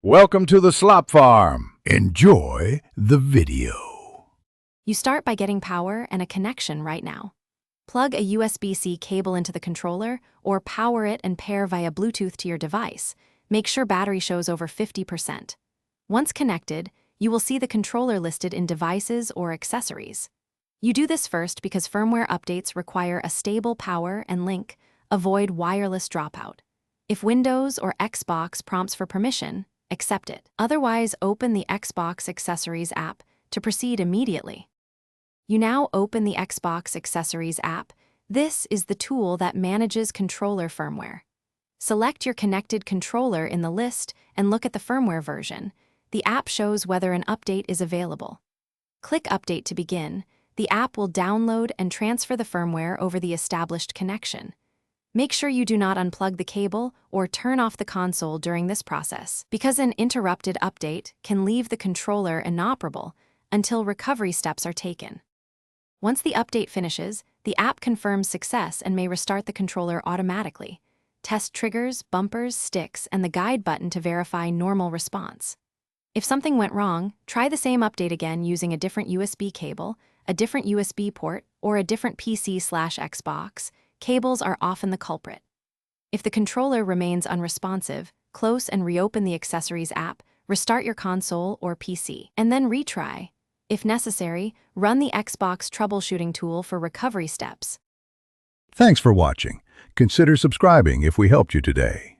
Welcome to the Slop Farm. Enjoy the video. You start by getting power and a connection right now. Plug a USB-C cable into the controller or power it and pair via Bluetooth to your device. Make sure battery shows over 50%. Once connected, you will see the controller listed in Devices or Accessories. You do this first because firmware updates require a stable power and link. Avoid wireless dropout. If Windows or Xbox prompts for permission, accept it. Otherwise, open the Xbox Accessories app to proceed immediately. You now open the Xbox Accessories app. This is the tool that manages controller firmware. Select your connected controller in the list and look at the firmware version. The app shows whether an update is available. Click Update to begin. The app will download and transfer the firmware over the established connection. Make sure you do not unplug the cable or turn off the console during this process, because an interrupted update can leave the controller inoperable until recovery steps are taken. Once the update finishes, the app confirms success and may restart the controller automatically. Test triggers, bumpers, sticks, and the guide button to verify normal response. If something went wrong, try the same update again using a different USB cable, a different USB port, or a different PC/Xbox. Cables are often the culprit. If the controller remains unresponsive, close and reopen the Accessories app, restart your console or PC, and then retry. If necessary, run the Xbox troubleshooting tool for recovery steps. Thanks for watching. Consider subscribing if we helped you today.